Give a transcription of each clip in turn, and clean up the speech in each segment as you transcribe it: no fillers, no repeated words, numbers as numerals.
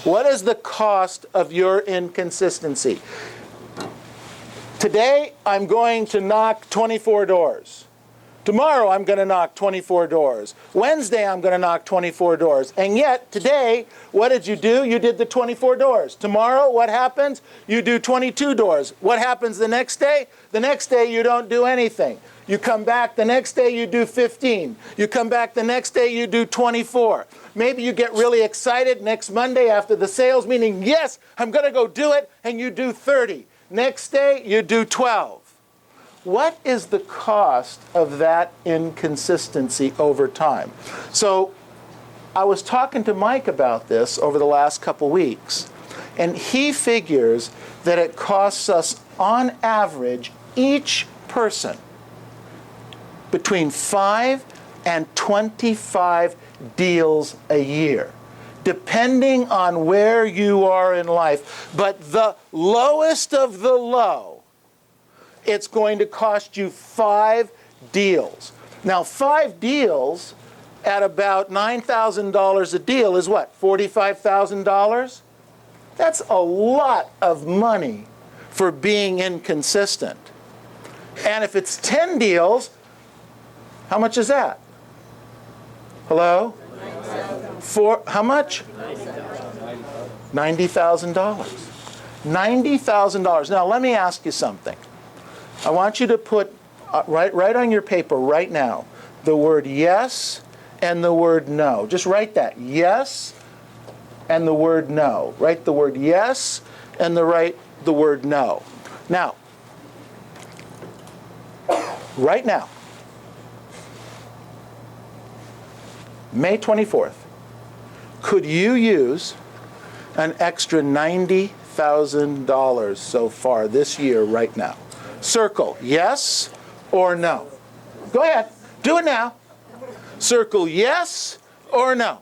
What is the cost of your inconsistency? Today, I'm going to knock 24 doors. Tomorrow, I'm going to knock 24 doors. Wednesday, I'm going to knock 24 doors. And yet, today, what did you do? You did the 24 doors. Tomorrow, what happens? You do 22 doors. What happens the next day? The next day, you don't do anything. You come back the next day, you do 15. You come back the next day, you do 24. Maybe you get really excited next Monday after the sales meeting. Yes, I'm going to go do it. And you do 30. Next day, you do 12. What is the cost of that inconsistency over time? So I was talking to Mike about this over the last couple weeks, and he figures that it costs us, on average, each person between 5 and 25 deals a year, depending on where you are in life. But the lowest of the low, it's going to cost you 5 deals. Now, 5 deals at about $9,000 a deal is what, $45,000? That's a lot of money for being inconsistent. And if it's 10 deals, how much is that? Hello? For how much? $90,000. $90,000. Now, let me ask you something. I want you to put right on your paper right now the word yes and the word no. Just write that. Yes and the word no. Write the word yes and the word no. Now, right now, May 24th, could you use an extra $90,000 so far this year right now? Circle yes or no. Go ahead. Do it now. Circle yes or no.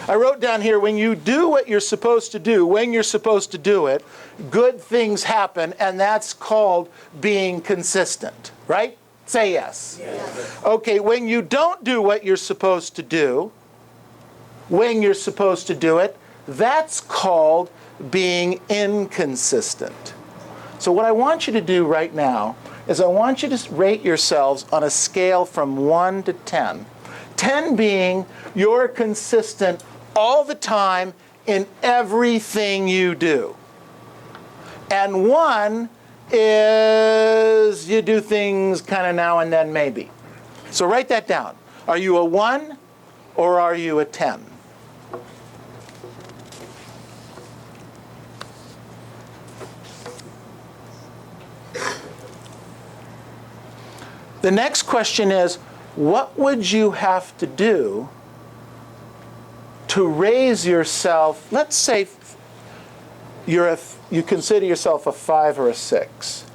I wrote down here, when you do what you're supposed to do, when you're supposed to do it, good things happen, and that's called being consistent, right? Say yes. Yes. Okay, when you don't do what you're supposed to do, when you're supposed to do it, that's called being inconsistent. So what I want you to do right now is I want you to rate yourselves on a scale from 1 to 10. 10 being you're consistent all the time in everything you do. And 1 is you do things kind of now and then maybe. So write that down. Are you a 1 or are you a 10? The next question is, what would you have to do to raise yourself? Let's say you consider yourself a 5 or a 6.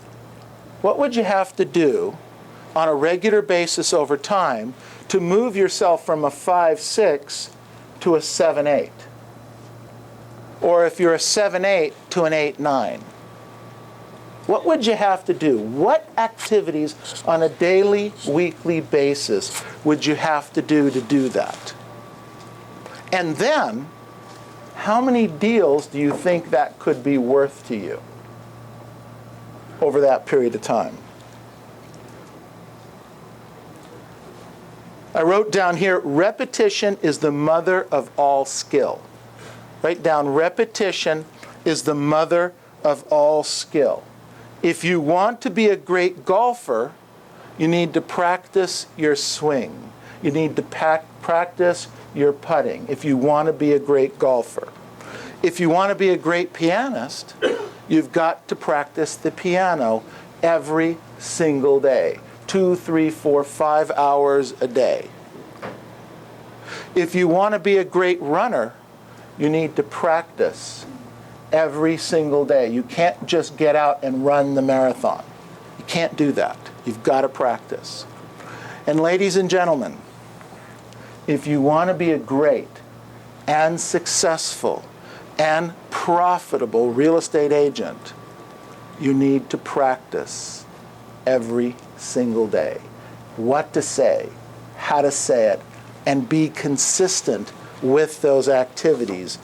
What would you have to do on a regular basis over time to move yourself from a 5-6 to a 7-8? Or if you're a 7-8 to an 8-9? What would you have to do? What activities on a daily, weekly basis would you have to do that? And then, how many deals do you think that could be worth to you over that period of time? I wrote down here, repetition is the mother of all skill. Write down, repetition is the mother of all skill. If you want to be a great golfer, you need to practice your swing. You need to practice your putting if you want to be a great golfer. If you want to be a great pianist, you've got to practice the piano every single day, 2, 3, 4, 5 hours a day. If you want to be a great runner, you need to practice every single day. You can't just get out and run the marathon. You can't do that. You've got to practice. And ladies and gentlemen, if you want to be a great and successful and profitable real estate agent, you need to practice every single day. What to say, how to say it, and be consistent with those activities.